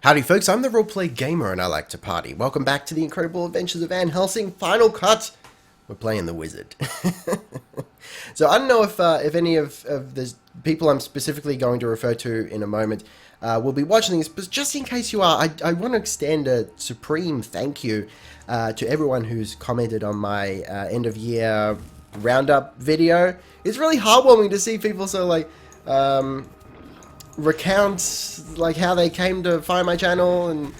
Howdy folks, I'm the Roleplay Gamer and I like to party. Welcome back to the incredible adventures of Helsing Final Cut. We're playing the wizard. So I don't know if any of the people I'm specifically going to refer to in a moment will be watching this, but just in case you are, I want to extend a supreme thank you to everyone who's commented on my end of year roundup video. It's really heartwarming to see people so like recount like how they came to find my channel, and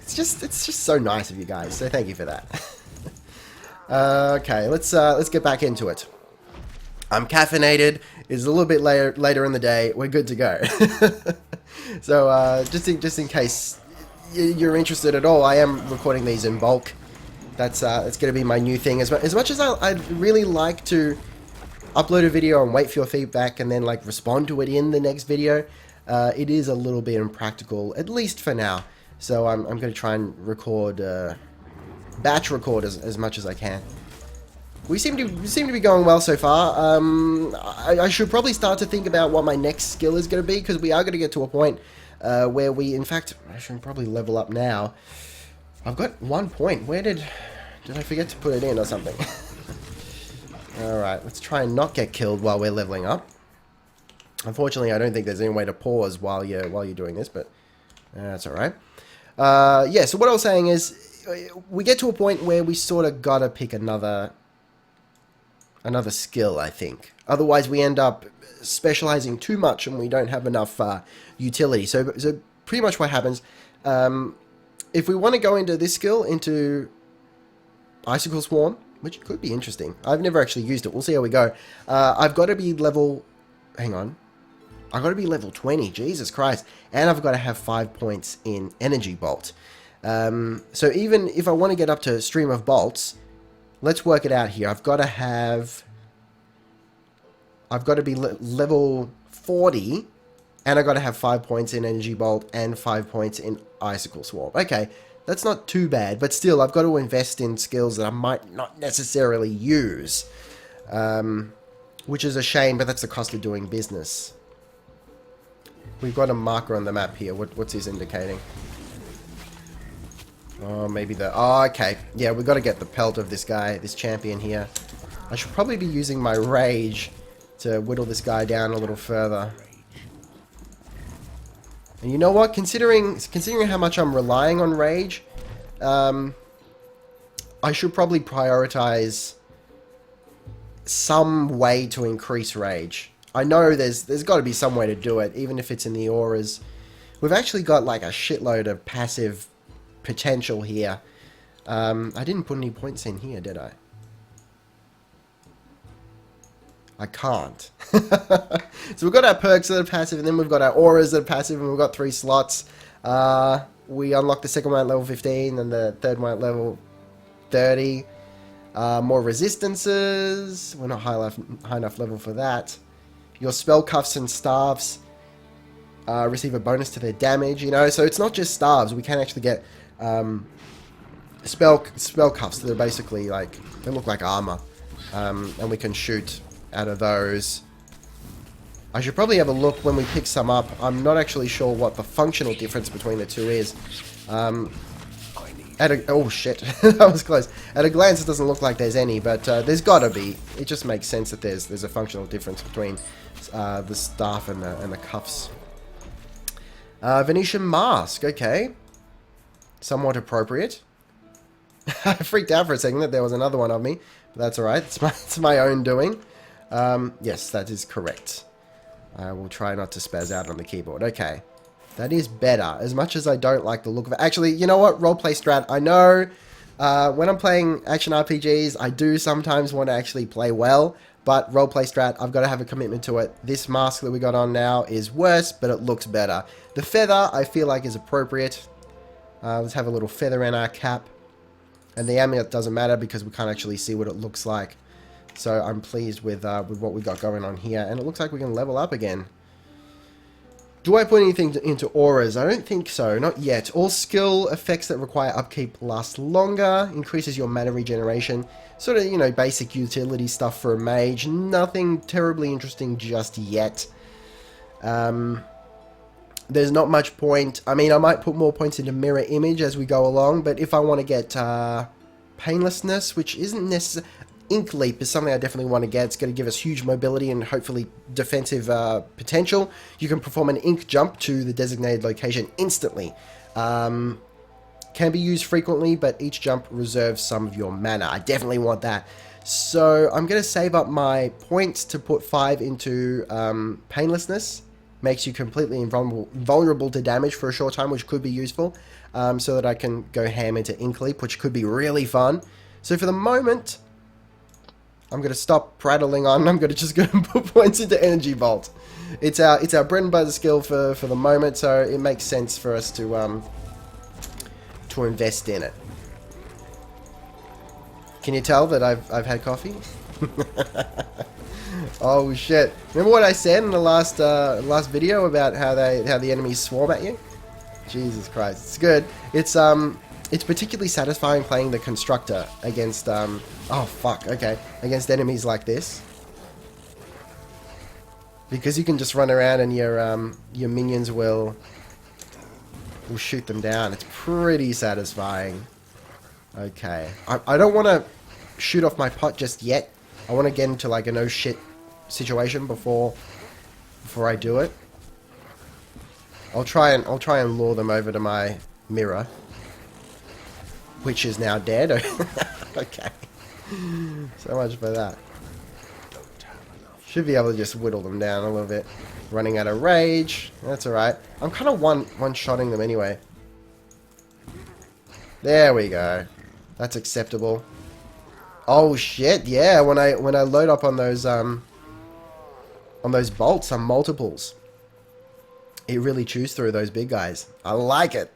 it's just so nice of you guys, so thank you for that. Okay, let's get back into it. I'm caffeinated. It's a little bit later in the day. We're good to go. So just in case you're interested at all, I am recording these in bulk. That's going to be my new thing. As much as I'd really like to upload a video and wait for your feedback and then like respond to it in the next video, it is a little bit impractical, at least for now. So I'm going to try and record, batch record as much as I can. We seem to be going well so far. I should probably start to think about what my next skill is going to be, because we are going to get to a point where we, in fact, I should probably level up now. I've got 1 point. Where did I forget to put it in or something? Alright, let's try and not get killed while we're leveling up. Unfortunately, I don't think there's any way to pause while you're doing this, but that's alright. Yeah, so what I was saying is, we get to a point where we sort of gotta pick another skill, I think. Otherwise, we end up specializing too much and we don't have enough utility. So pretty much what happens, if we want to go into this skill, into Icicle Swarm, which could be interesting. I've never actually used it. We'll see how we go. I've got to be level... Hang on. I've got to be level 20. Jesus Christ. And I've got to have 5 points in Energy Bolt. So even if I want to get up to Stream of Bolts, let's work it out here. I've got to be level 40, and I've got to have 5 points in Energy Bolt and 5 points in Icicle Swarm. Okay, that's not too bad, but still, I've got to invest in skills that I might not necessarily use, which is a shame, but that's the cost of doing business. We've got a marker on the map here. What's this indicating? Oh, maybe the... Oh, okay. Yeah, we've got to get the pelt of this guy, this champion here. I should probably be using my rage to whittle this guy down a little further. And you know what? Considering how much I'm relying on rage, I should probably prioritize some way to increase rage. I know there's got to be some way to do it, even if it's in the auras. We've actually got like a shitload of passive potential here. I didn't put any points in here, did I? I can't. So we've got our perks that are passive, and then we've got our auras that are passive, and we've got 3 slots. We unlock the second one at level 15, and the third one at level 30. More resistances. We're not high enough level for that. Your spell cuffs and staves receive a bonus to their damage, you know, so it's not just staves. We can actually get spell cuffs that are basically like, they look like armor, and we can shoot out of those. I should probably have a look when we pick some up. I'm not actually sure what the functional difference between the two is. Oh shit, that was close. At a glance, it doesn't look like there's any, but there's gotta be. It just makes sense that there's a functional difference between the staff and the cuffs. Venetian mask, okay. Somewhat appropriate. I freaked out for a second that there was another one of me, but that's alright. It's my own doing. Yes, that is correct. I will try not to spaz out on the keyboard. Okay. That is better, as much as I don't like the look of it. Actually, you know what? Roleplay strat. I know when I'm playing action RPGs, I do sometimes want to actually play well, but roleplay strat, I've got to have a commitment to it. This mask that we got on now is worse, but it looks better. The feather, I feel like, is appropriate. Let's have a little feather in our cap. And the amulet doesn't matter because we can't actually see what it looks like. So I'm pleased with what we got going on here. And it looks like we can level up again. Do I put anything into auras? I don't think so. Not yet. All skill effects that require upkeep last longer. Increases your mana regeneration. Sort of, you know, basic utility stuff for a mage. Nothing terribly interesting just yet. there's not much point. I mean, I might put more points into mirror image as we go along, but if I want to get painlessness, which isn't necessary, ink leap is something I definitely want to get. It's going to give us huge mobility and hopefully defensive potential. You can perform an ink jump to the designated location instantly. Can be used frequently, but each jump reserves some of your mana. I definitely want that. So I'm going to save up my points to put 5 into painlessness. Makes you completely invulnerable to damage for a short time, which could be useful. So that I can go ham into ink leap, which could be really fun. So for the moment, I'm going to stop prattling on. I'm going to just go and put points into energy bolt. It's our bread and butter skill for the moment, so it makes sense for us to invest in it. Can you tell that I've had coffee? Oh shit! Remember what I said in the last video about how the enemies swarm at you? Jesus Christ, it's good. It's particularly satisfying playing the constructor against oh fuck, okay, against enemies like this, because you can just run around and your minions will shoot them down. It's pretty satisfying. Okay, I don't want to shoot off my pot just yet. I want to get into like a no shit situation before I do it. I'll try and lure them over to my mirror, which is now dead. Okay, so much for that. Should be able to just whittle them down a little bit. Running out of rage. That's alright. I'm kind of one-shotting them anyway. There we go. That's acceptable. Oh shit, yeah, when I load up on those bolts, some multiples, it really chews through those big guys. I like it.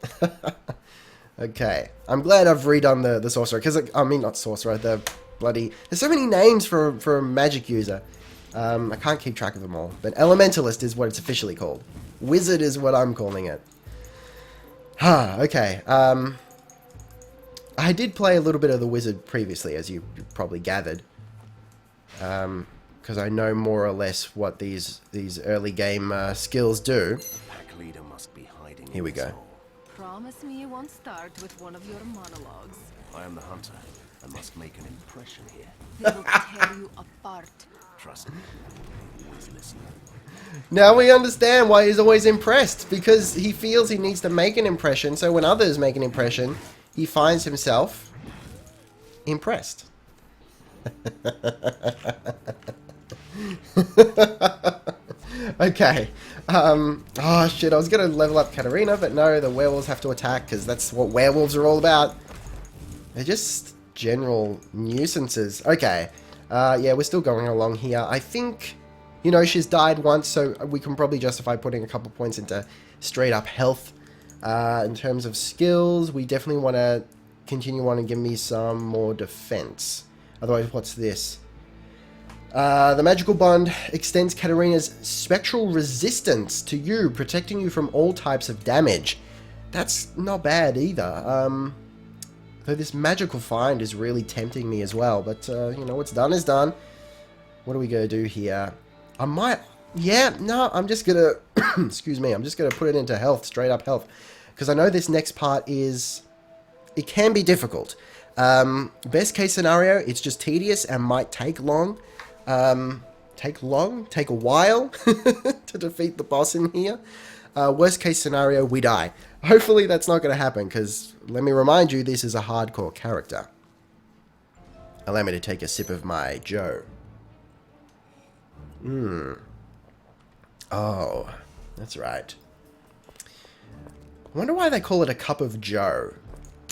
Okay. I'm glad I've redone the sorcerer, because I mean not sorcerer, the bloody, there's so many names for a magic user. I can't keep track of them all. But elementalist is what it's officially called. Wizard is what I'm calling it. Okay. I did play a little bit of the wizard previously, as you probably gathered. Because I know more or less what these early game skills do. Pack leader must be hiding. Here we go. Promise me you won't start with one of your monologues. I am the hunter. I must make an impression here. They will tear you apart. Trust me. Always listen. Now we understand why he's always impressed, because he feels he needs to make an impression, so when others make an impression, he finds himself impressed. Okay. Oh shit, I was gonna level up Katarina, but no, the werewolves have to attack, because that's what werewolves are all about. They're just general nuisances. Okay. Yeah, we're still going along here. I think, you know, she's died once, so we can probably justify putting a couple points into straight up health. In terms of skills, we definitely want to continue on and give me some more defense. Otherwise, what's this? The magical bond extends Katarina's spectral resistance to you, protecting you from all types of damage. That's not bad either. Though this magical find is really tempting me as well. But, you know, what's done is done. What are we going to do here? I might... Yeah, no, I'm just going to... excuse me, I'm just going to put it into health, straight up health. Because I know this next part is... It can be difficult. Best case scenario, it's just tedious and might take long. Take a while to defeat the boss in here. Worst case scenario, we die. Hopefully that's not going to happen, because let me remind you, this is a hardcore character. Allow me to take a sip of my Joe. Oh, that's right. I wonder why they call it a cup of Joe.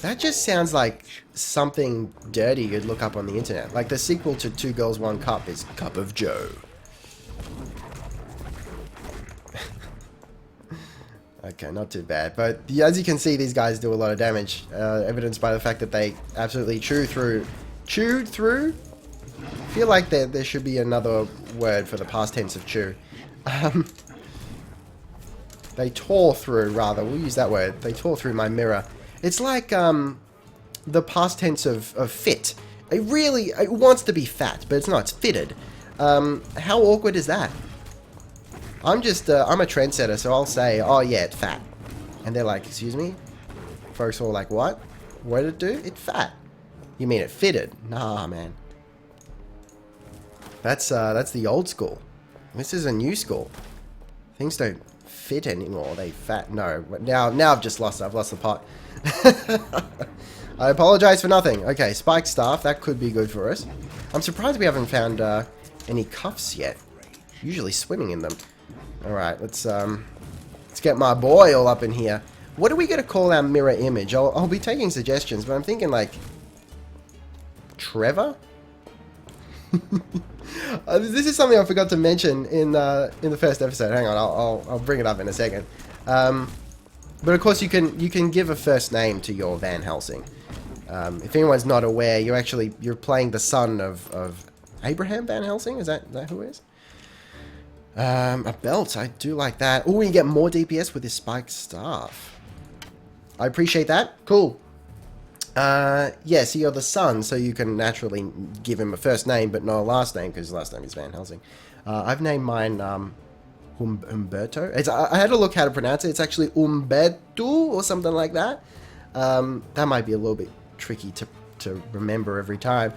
That just sounds like something dirty you'd look up on the internet. Like the sequel to Two Girls, One Cup is Cup of Joe. Okay, not too bad. But as you can see, these guys do a lot of damage. Evidenced by the fact that they absolutely chewed through. I feel like there should be another word for the past tense of chew. They tore through, rather. We'll use that word. They tore through my mirror. It's like the past tense of fit. It wants to be fat, but it's not. It's fitted. How awkward is that? I'm just, I'm a trendsetter, so I'll say, oh yeah, it's fat. And they're like, excuse me? Folks are all like, what? What did it do? It fat. You mean it fitted? Nah, man. That's the old school. This is a new school. Things don't fit anymore. They fat. No. Now I've just lost it. I've lost the pot. I apologize for nothing. Okay, spiked staff. That could be good for us. I'm surprised we haven't found any cuffs yet. Usually swimming in them. Alright, let's get my boy all up in here. What are we going to call our mirror image? I'll be taking suggestions, but I'm thinking like... Trevor? This is something I forgot to mention in the first episode. Hang on, I'll bring it up in a second. But of course you can give a first name to your Van Helsing. If anyone's not aware, you're playing the son of Abraham Van Helsing. Is that who it is? A belt. I do like that. Oh, you get more DPS with this spiked staff. I appreciate that. Cool. Yeah, so you're the son, so you can naturally give him a first name, but not a last name, because his last name is Van Helsing. I've named mine Humberto. I had to look how to pronounce it. It's actually Umberto or something like that. That might be a little bit tricky to remember every time.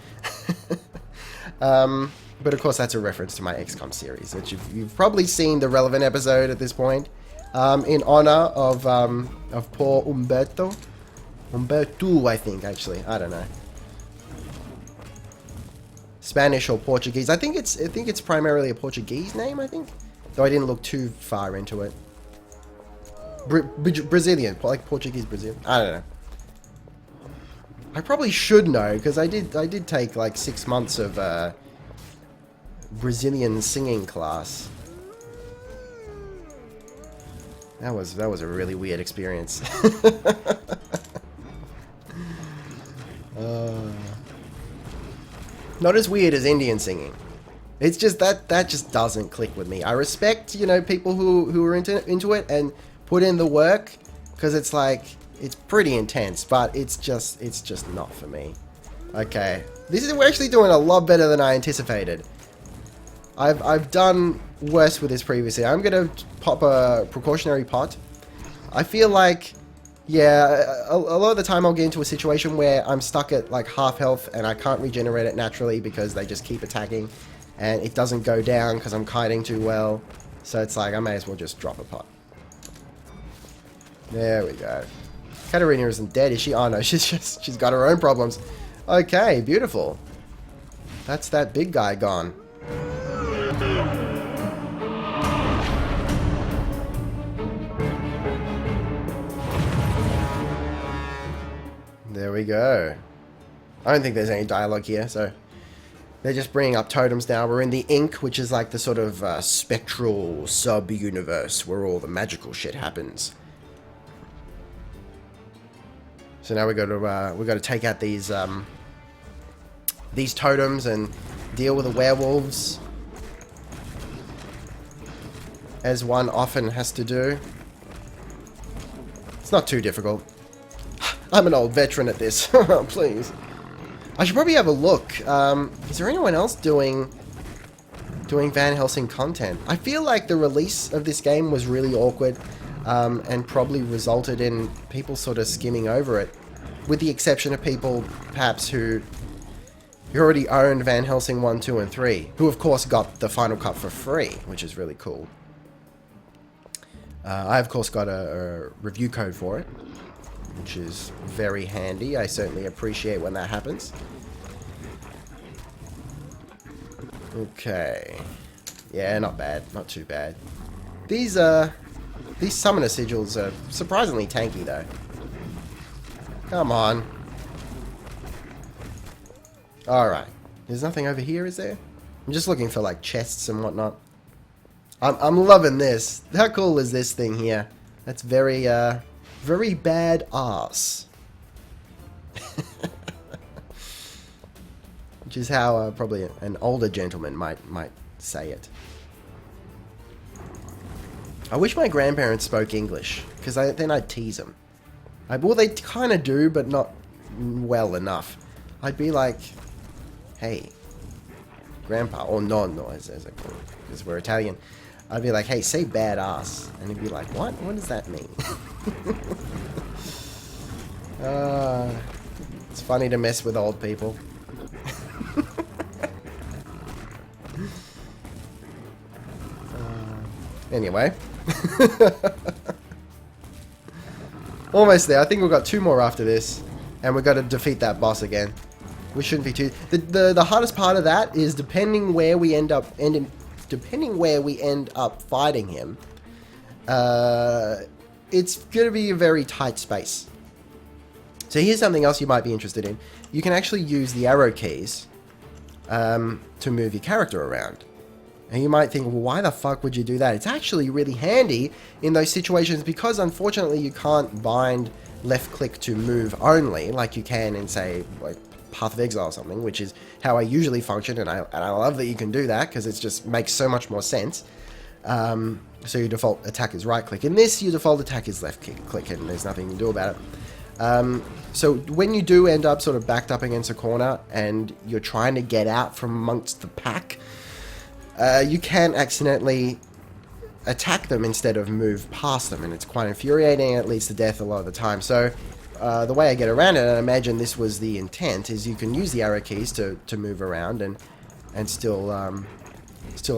But of course, that's a reference to my XCOM series, which you've probably seen the relevant episode at this point. In honor of poor Umberto. Umberto, I think, actually. I don't know. Spanish or Portuguese. I think it's primarily a Portuguese name, I think. Though I didn't look too far into it. Brazilian, like Portuguese Brazilian. I don't know. I probably should know, because I did take like 6 months of Brazilian singing class. That was a really weird experience. Not as weird as Indian singing. It's just that just doesn't click with me. I respect, people who are into it and put in the work, because it's like it's pretty intense, but it's just not for me. Okay, we're actually doing a lot better than I anticipated. I've done worse with this previously. I'm gonna pop a precautionary pot. I feel like, yeah, a lot of the time I'll get into a situation where I'm stuck at like half health and I can't regenerate it naturally because they just keep attacking, and it doesn't go down because I'm kiting too well. So it's like I may as well just drop a pot. There we go. Katarina isn't dead, is she? Oh no, she's got her own problems. Okay, beautiful. That's that big guy gone. There we go. I don't think there's any dialogue here, so they're just bringing up totems now. We're in the Ink, which is like the sort of spectral sub-universe where all the magical shit happens. So now we got to take out these totems and deal with the werewolves, as one often has to do. It's not too difficult. I'm an old veteran at this. Please. I should probably have a look. Is there anyone else doing Van Helsing content? I feel like the release of this game was really awkward, and probably resulted in people sort of skimming over it, with the exception of people perhaps who already owned Van Helsing 1, 2, and 3, who of course got the Final Cut for free, which is really cool. I of course got a review code for it, which is very handy. I certainly appreciate when that happens. Okay. Yeah, not bad. Not too bad. These summoner sigils are surprisingly tanky, though. Come on. Alright. There's nothing over here, is there? I'm just looking for, like, chests and whatnot. I'm loving this. How cool is this thing here? That's very, very bad ass. Which is how probably an older gentleman might say it. I wish my grandparents spoke English, because then I'd tease them. Well, they kind of do, but not well enough. I'd be like, hey, grandpa, or nonno, as I call it, because we're Italian. I'd be like, hey, say badass. And he'd be like, what? What does that mean? It's funny to mess with old people. Anyway. Almost there. I think we've got 2 more after this. And we've got to defeat that boss again. We shouldn't be too... The hardest part of that is depending where we end up fighting him, it's going to be a very tight space. So here's something else you might be interested in. You can actually use the arrow keys to move your character around. And you might think, well, why the fuck would you do that? It's actually really handy in those situations because unfortunately you can't bind left click to move only like you can in, say, like Path of Exile or something, which is how I usually function, and I love that you can do that because it just makes so much more sense. So your default attack is right click. In this, your default attack is left click, and there's nothing you can do about it. So when you do end up sort of backed up against a corner and you're trying to get out from amongst the pack, you can accidentally attack them instead of move past them, and it's quite infuriating, and it leads to death a lot of the time. So the way I get around it, and I imagine this was the intent, is you can use the arrow keys to move around and still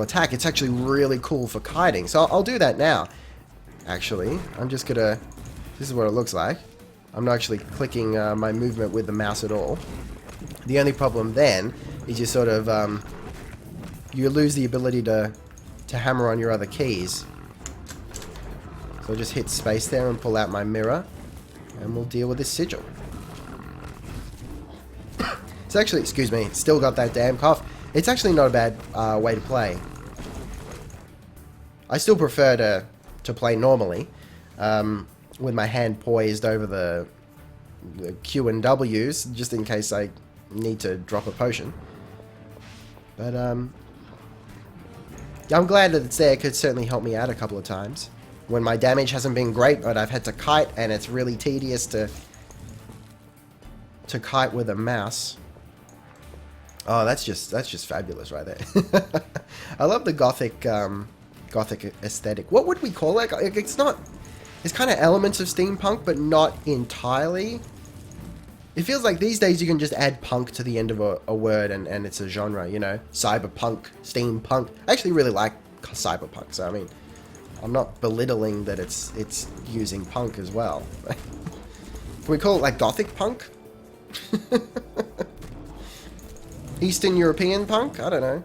attack. It's actually really cool for kiting, so I'll do that now. Actually, I'm just gonna... This is what it looks like. I'm not actually clicking my movement with the mouse at all. The only problem then is you sort of... you lose the ability to hammer on your other keys. So I'll just hit space there and pull out my mirror, and we'll deal with this sigil. It's actually, excuse me, still got that damn cough. It's actually not a bad way to play. I still prefer to play normally, with my hand poised over the Q and W's, just in case I need to drop a potion. But I'm glad that it's there. It could certainly help me out a couple of times when my damage hasn't been great, but I've had to kite, and it's really tedious to kite with a mouse. Oh, that's just fabulous right there. I love the gothic aesthetic. What would we call it? It's kind of elements of steampunk, but not entirely. It feels like these days you can just add punk to the end of a word and it's a genre, you know? Cyberpunk, steampunk. I actually really like cyberpunk, so I mean, I'm not belittling that it's using punk as well. Can we call it like gothic punk? Eastern European punk? I don't know.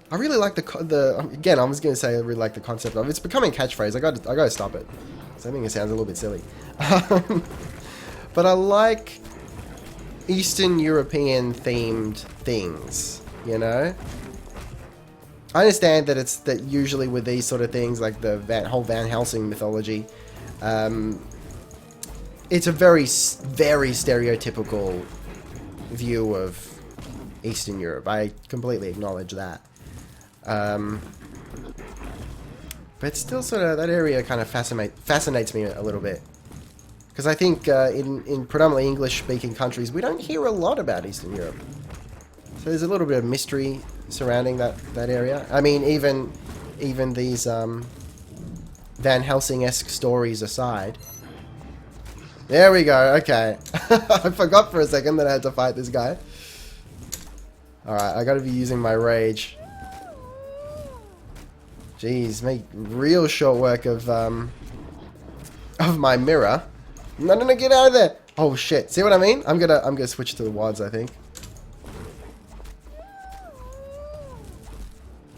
I really like again, I was going to say I really like the concept of it. It's becoming a catchphrase. I got to stop it. So I think it sounds a little bit silly. But I like Eastern European themed things, you know? I understand that usually with these sort of things, like the whole Van Helsing mythology, it's a very, very stereotypical view of Eastern Europe. I completely acknowledge that. But still sort of, that area kind of fascinates me a little bit. Because I think in predominantly English-speaking countries, we don't hear a lot about Eastern Europe. So there's a little bit of mystery surrounding that area. I mean, even these Van Helsing-esque stories aside. There we go, okay. I forgot for a second that I had to fight this guy. Alright, I gotta be using my rage. Jeez, make real short work of my mirror. No, get out of there! Oh shit, see what I mean? I'm gonna switch to the WADs, I think.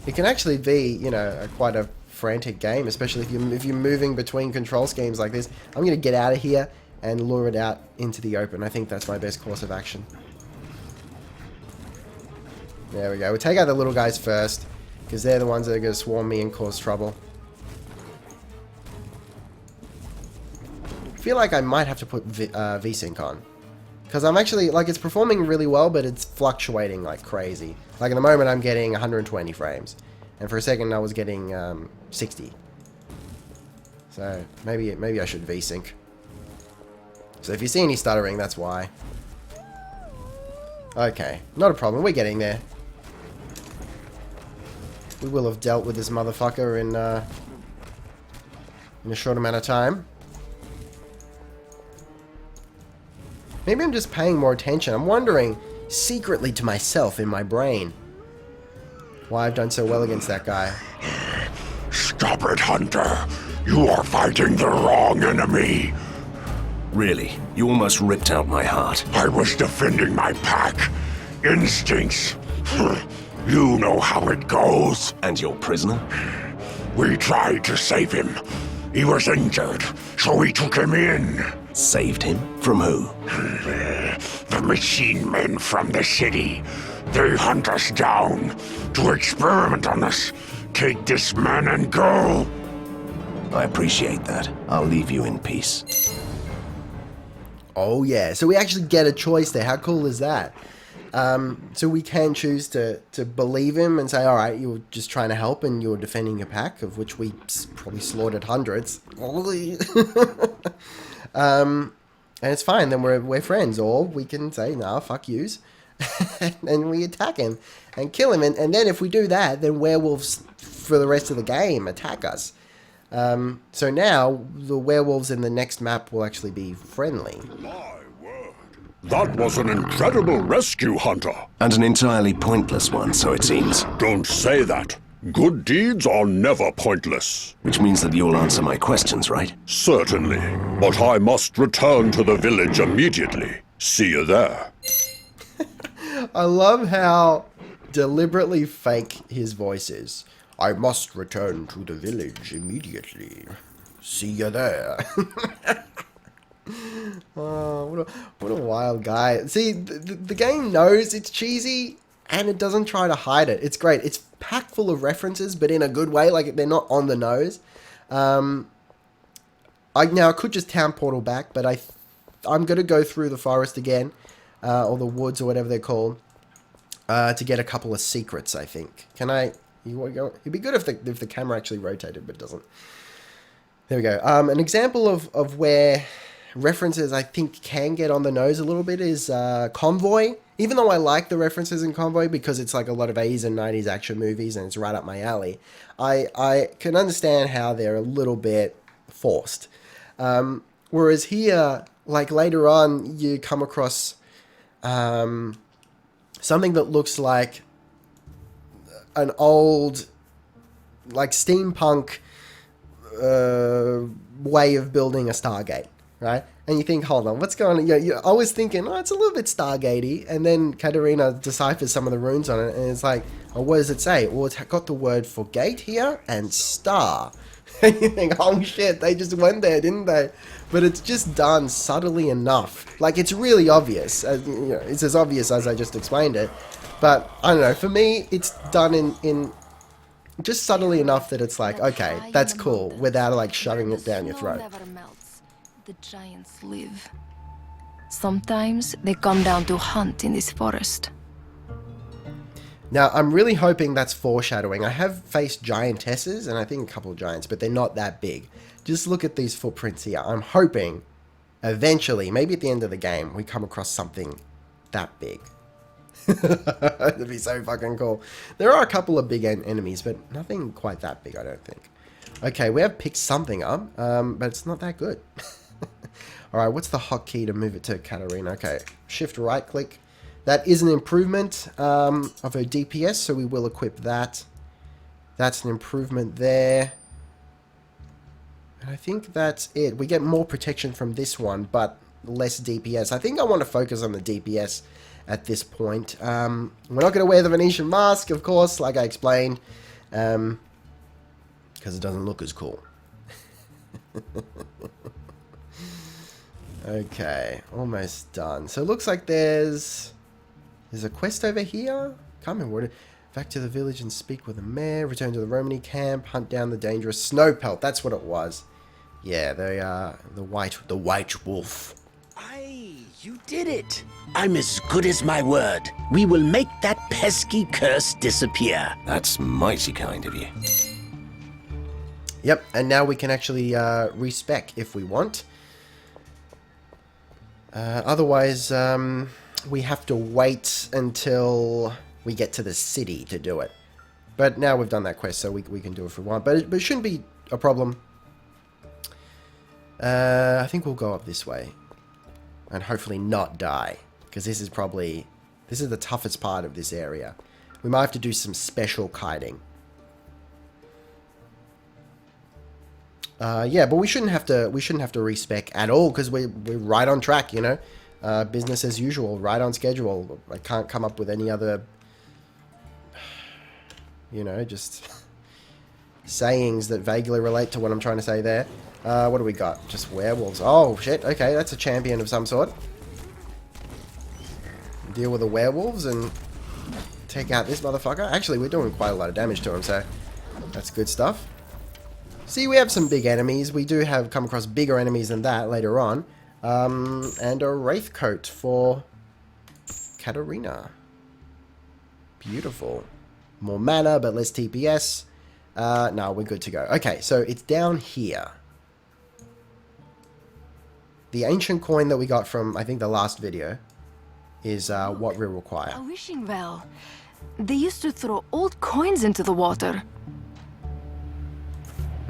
It can actually be, you know, quite a frantic game, especially if you're moving between control schemes like this. I'm gonna get out of here and lure it out into the open. I think that's my best course of action. There we go. We'll take out the little guys first, because they're the ones that are going to swarm me and cause trouble. I feel like I might have to put VSync on. Because I'm actually, like, it's performing really well, but it's fluctuating like crazy. Like, at the moment I'm getting 120 frames. And for a second I was getting 60. So, maybe I should VSync. So if you see any stuttering, that's why. Okay, not a problem. We're getting there. we will have dealt with this motherfucker in a short amount of time. Maybe I'm just paying more attention. I'm wondering, secretly to myself in my brain, why I've done so well against that guy. Stop it, Hunter. You are fighting the wrong enemy. Really? You almost ripped out my heart. I was defending my pack. Instincts. You know how it goes. And your prisoner? We tried to save him. He was injured, so we took him in. Saved him? From who? The machine men from the city. They hunt us down to experiment on us. Take this man and go. I appreciate that. I'll leave you in peace. Oh yeah, so we actually get a choice there. How cool is that? So we can choose to believe him and say, alright, you were just trying to help and you were defending your pack, of which we probably slaughtered hundreds. And it's fine, then we're friends. Or we can say, nah, fuck yous. And we attack him and kill him. And then if we do that, then werewolves for the rest of the game attack us. So now the werewolves in the next map will actually be friendly. My word. That was an incredible rescue, Hunter. And an entirely pointless one, so it seems. Don't say that. Good deeds are never pointless. Which means that you'll answer my questions, right? Certainly. But I must return to the village immediately. See you there. I love how deliberately fake his voice is. I must return to the village immediately. See you there. Oh, what a wild guy. See, the game knows it's cheesy, and it doesn't try to hide it. It's great. It's packed full of references, but in a good way. Like, they're not on the nose. I could just town portal back, but I'm going to go through the forest again, or the woods, or whatever they're called, to get a couple of secrets, I think. Can I... It'd be good if the camera actually rotated, but it doesn't. There we go. An example of where references I think can get on the nose a little bit is Convoy. Even though I like the references in Convoy because it's like a lot of 80s and 90s action movies and it's right up my alley, I can understand how they're a little bit forced. Whereas here, like later on, you come across something that looks like an old, like, steampunk way of building a Stargate, right? And you think, hold on, what's going on? I was thinking, oh, it's a little bit Stargate-y, and then Katarina deciphers some of the runes on it, and it's like, oh, what does it say? Well, it's got the word for gate here, and star. And you think, oh shit, they just went there, didn't they? But it's just done subtly enough. Like, it's really obvious. It's as obvious as I just explained it. But, I don't know, for me, it's done in just subtly enough that it's like, okay, that's cool, without, like, shoving it down your throat. Never melts. The giants live. Sometimes they come down to hunt in this forest. Now, I'm really hoping that's foreshadowing. I have faced giantesses, and I think a couple of giants, but they're not that big. Just look at these footprints here. I'm hoping, eventually, maybe at the end of the game, we come across something that big. That'd be so fucking cool. There are a couple of big enemies, but nothing quite that big, I don't think. Okay, we have picked something up, but it's not that good. Alright, what's the hotkey to move it to Katarina? Okay, shift right click. That is an improvement of her DPS, so we will equip that. That's an improvement there. And I think that's it. We get more protection from this one, but less DPS. I think I want to focus on the DPS at this point. We're not going to wear the Venetian mask, of course, like I explained, because it doesn't look as cool. Okay, almost done. So it looks like there's a quest over here. Can't remember. Back to the village and speak with the mayor. Return to the Romany camp. Hunt down the dangerous snow pelt. That's what it was. Yeah, they are the white wolf. Aye, you did it. I'm as good as my word. We will make that pesky curse disappear. That's mighty kind of you. Yep, and now we can actually respec if we want. Otherwise, we have to wait until we get to the city to do it. But now we've done that quest, so we can do it if we want. But it shouldn't be a problem. I think we'll go up this way. And hopefully not die. Because this is the toughest part of this area. We might have to do some special kiting. Yeah, but we shouldn't have to respec at all, because we're right on track, you know. Business as usual, right on schedule. I can't come up with any other, you know, just sayings that vaguely relate to what I'm trying to say there. What do we got? Just werewolves. Oh, shit. Okay, that's a champion of some sort. Deal with the werewolves and take out this motherfucker. Actually, we're doing quite a lot of damage to him, so that's good stuff. See, we have some big enemies. We do have come across bigger enemies than that later on. And a wraith coat for Katarina. Beautiful. More mana, but less TPS. No, we're good to go. Okay, so it's down here. The ancient coin that we got from, I think, the last video is what we require. A wishing well. They used to throw old coins into the water.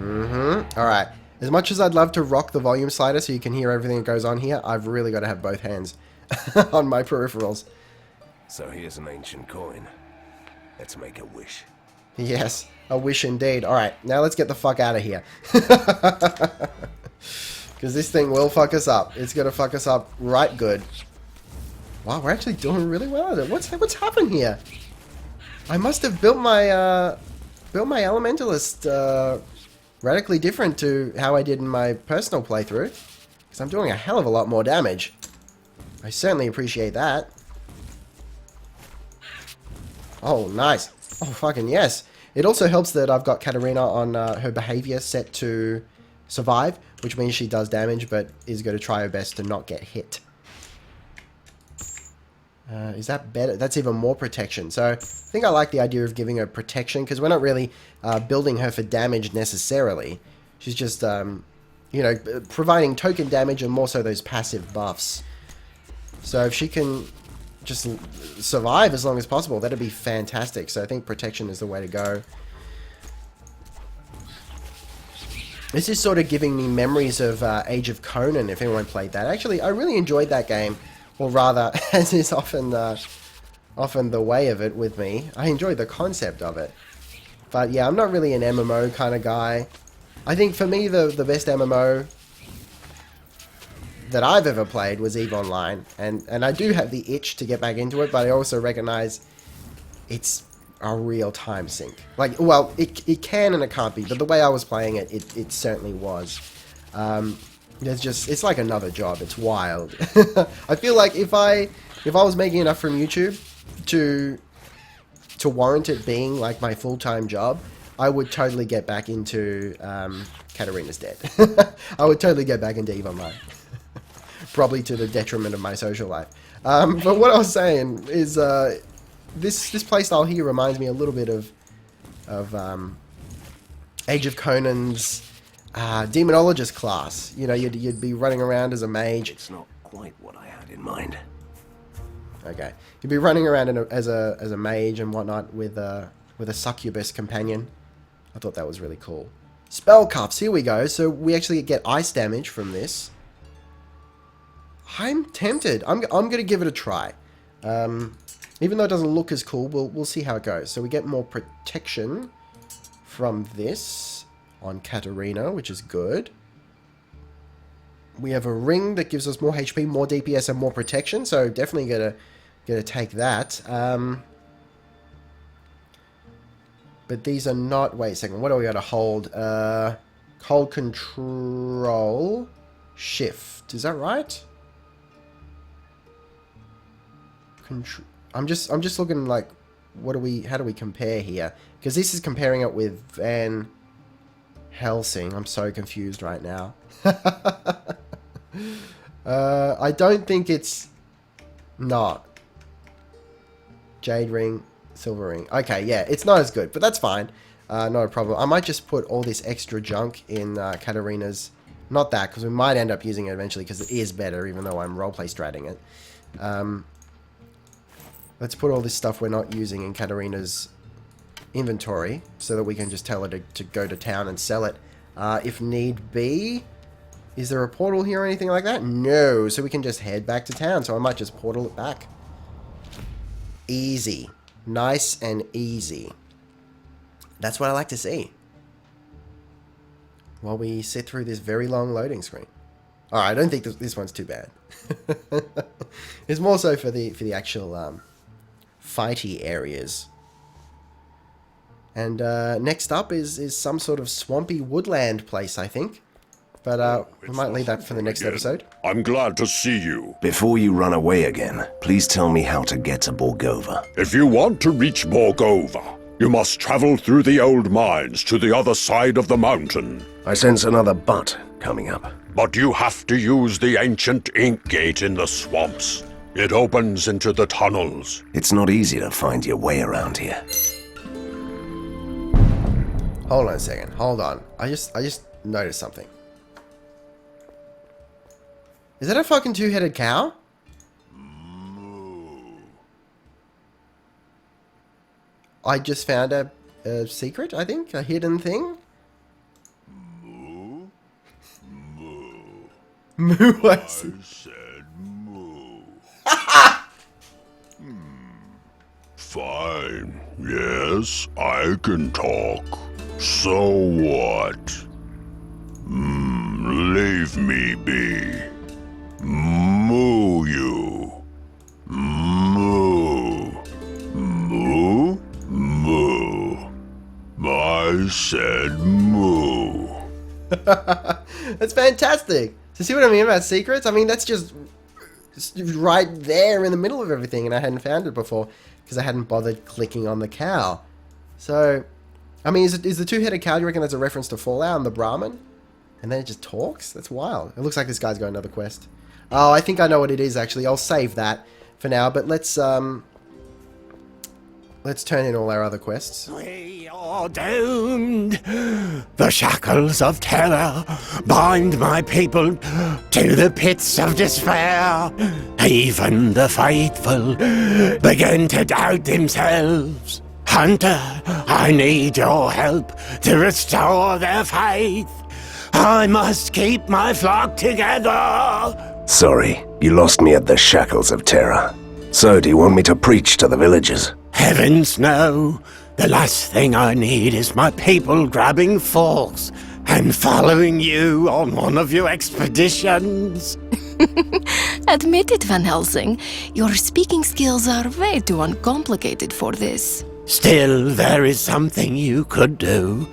Alright. As much as I'd love to rock the volume slider so you can hear everything that goes on here, I've really got to have both hands on my peripherals. So here's an ancient coin. Let's make a wish. Yes, a wish indeed. Alright, now let's get the fuck out of here. Because this thing will fuck us up. It's going to fuck us up right good. Wow, we're actually doing really well at it. What's happened here? I must have built my elementalist radically different to how I did in my personal playthrough. Because I'm doing a hell of a lot more damage. I certainly appreciate that. Oh, nice. Oh, fucking yes. It also helps that I've got Katarina on her behavior set to survive, which means she does damage, but is going to try her best to not get hit. Is that better? That's even more protection. So I think I like the idea of giving her protection, because we're not really building her for damage necessarily. She's just, you know, providing token damage and more so those passive buffs. So if she can just survive as long as possible, that'd be fantastic. So I think protection is the way to go. This is sort of giving me memories of Age of Conan, if anyone played that. Actually, I really enjoyed that game. Or rather, as is often the way of it with me, I enjoyed the concept of it. But yeah, I'm not really an MMO kind of guy. I think for me, the best MMO that I've ever played was EVE Online. And I do have the itch to get back into it, but I also recognize it's a real-time sink. Like, well, it can and it can't be, but the way I was playing it, it certainly was. It's like another job. It's wild. I feel like if I was making enough from YouTube to warrant it being like my full-time job, I would totally get back into Katarina's Dead. I would totally get back into EVE Online. Probably to the detriment of my social life. But what I was saying is this playstyle here reminds me a little bit of Age of Conan's demonologist class. You know, you'd be running around as a mage. It's not quite what I had in mind. Okay, you'd be running around as a mage and whatnot with a succubus companion. I thought that was really cool. Spell cups. Here we go. So we actually get ice damage from this. I'm tempted. I'm gonna give it a try. Even though it doesn't look as cool, we'll see how it goes. So we get more protection from this on Katarina, which is good. We have a ring that gives us more HP, more DPS, and more protection. So definitely gonna take that. But these are not. Wait a second. What do we got to hold? Hold Control Shift. Is that right? I'm just looking like, how do we compare here? Because this is comparing it with Van Helsing. I'm so confused right now. I don't think it's not. Jade ring, silver ring. Okay, yeah, it's not as good, but that's fine. Not a problem. I might just put all this extra junk in Katarina's. Not that, because we might end up using it eventually, because it is better, even though I'm roleplay stratting it. Let's put all this stuff we're not using in Katarina's inventory so that we can just tell her to go to town and sell it if need be. Is there a portal here or anything like that? No, so we can just head back to town. So I might just portal it back. Easy. Nice and easy. That's what I like to see. While we sit through this very long loading screen. Alright, I don't think this one's too bad. It's more so for the actual fighty areas. And next up is some sort of swampy woodland place, I think. But we might leave that for the next episode. I'm glad to see you. Before you run away again, please tell me how to get to Borgovia. If you want to reach Borgovia, you must travel through the old mines to the other side of the mountain. I sense another but coming up. But you have to use the ancient ink gate in the swamps. It opens into the tunnels. It's not easy to find your way around here. Hold on a second. Hold on. I just noticed something. Is that a fucking two-headed cow? I just found a secret, I think. A hidden thing. Moo, I said moo. Fine. Yes, I can talk. So what? Leave me be. Moo you. Moo. Moo? Moo. I said moo. That's fantastic. So see what I mean about secrets? I mean, that's just right there in the middle of everything, and I hadn't found it before because I hadn't bothered clicking on the cow. So, I mean, is the two-headed cow, do you reckon that's a reference to Fallout and the Brahmin? And then it just talks? That's wild. It looks like this guy's got another quest. Oh, I think I know what it is, actually. I'll save that for now, but let's turn in all our other quests. We are doomed. The shackles of terror bind my people to the pits of despair. Even the faithful begin to doubt themselves. Hunter, I need your help to restore their faith. I must keep my flock together. Sorry, you lost me at the shackles of terror. So, do you want me to preach to the villagers? Heavens no. The last thing I need is my people grabbing forks and following you on one of your expeditions. Admit it, Van Helsing. Your speaking skills are way too uncomplicated for this. Still, there is something you could do.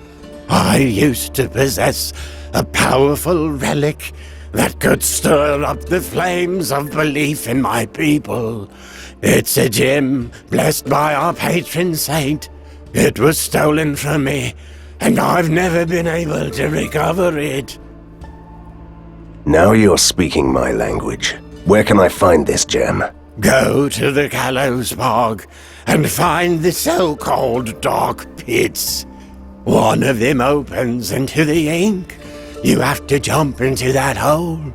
I used to possess a powerful relic that could stir up the flames of belief in my people. It's a gem blessed by our patron saint. It was stolen from me, and I've never been able to recover it. Now you're speaking my language. Where can I find this gem? Go to the gallows bog and find the so-called dark pits. One of them opens into the ink. You have to jump into that hole,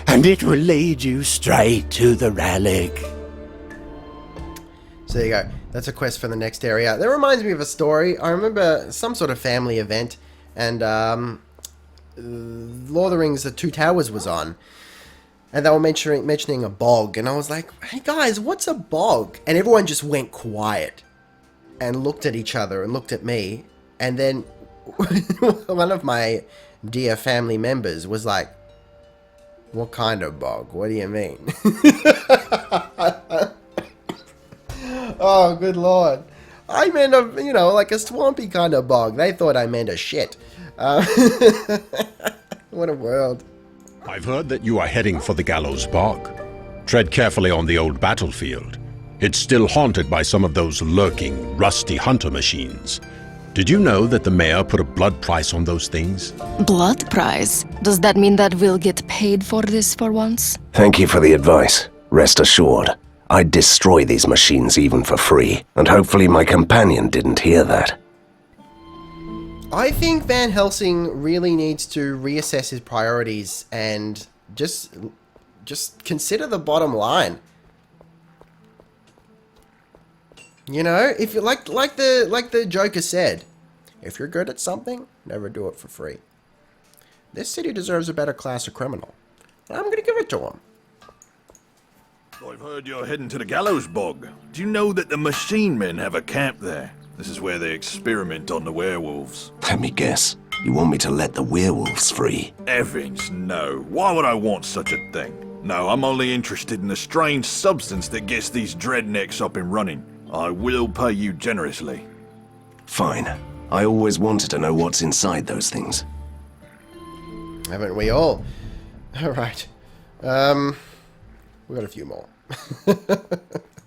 and it will lead you straight to the relic. So there you go. That's a quest for the next area. That reminds me of a story. I remember some sort of family event, and Lord of the Rings, The Two Towers was on. And they were mentioning a bog, and I was like, hey guys, what's a bog? And everyone just went quiet and looked at each other and looked at me. And then one of my dear family members was like, what kind of bog? What do you mean? Oh, good lord. I meant like a swampy kind of bog. They thought I meant a shit. What a world. I've heard that you are heading for the gallows bog. Tread carefully on the old battlefield. It's still haunted by some of those lurking, rusty hunter machines. Did you know that the mayor put a blood price on those things? Blood price? Does that mean that we'll get paid for this for once? Thank you for the advice. Rest assured, I'd destroy these machines even for free, and hopefully my companion didn't hear that. I think Van Helsing really needs to reassess his priorities and just consider the bottom line. You know, if you like the Joker said, if you're good at something, never do it for free. This city deserves a better class of criminal. I'm gonna give it to him. I've heard you're heading to the gallows bog. Do you know that the machine men have a camp there? This is where they experiment on the werewolves. Let me guess. You want me to let the werewolves free? Evans, no. Why would I want such a thing? No, I'm only interested in the strange substance that gets these dreadnecks up and running. I will pay you generously. Fine. I always wanted to know what's inside those things. Haven't we all? Alright. We got a few more.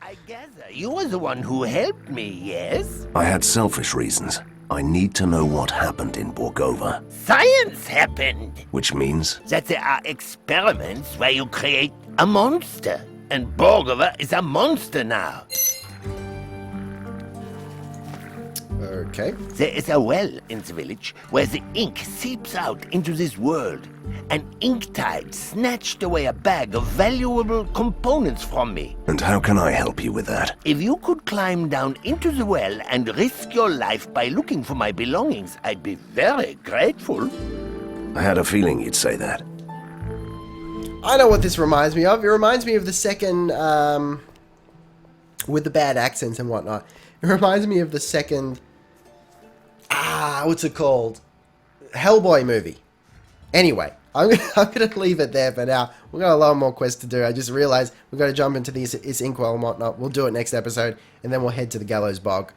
I gather you were the one who helped me, yes? I had selfish reasons. I need to know what happened in Borgovia. Science happened! Which means? That there are experiments where you create a monster. And Borgovia is a monster now. Okay. There is a well in the village where the ink seeps out into this world. An ink tide snatched away a bag of valuable components from me. And how can I help you with that? If you could climb down into the well and risk your life by looking for my belongings, I'd be very grateful. I had a feeling you'd say that. I know what this reminds me of. It reminds me of the second, with the bad accents and whatnot. It reminds me of the second, what's it called? Hellboy movie. Anyway, I'm gonna leave it there for now. We've got a lot more quests to do. I just realized we've got to jump into this inkwell and whatnot. We'll do it next episode, and then we'll head to the gallows bog.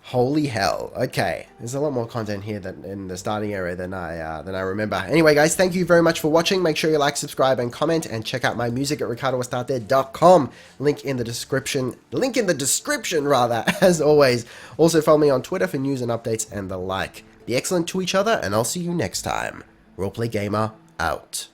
Holy hell. Okay, there's a lot more content here than in the starting area than I remember. Anyway, guys, thank you very much for watching. Make sure you like, subscribe, and comment, and check out my music at ricardoestarte.com. Link in the description, rather, as always. Also, follow me on Twitter for news and updates and the like. Be excellent to each other, and I'll see you next time. Roleplay Gamer, out.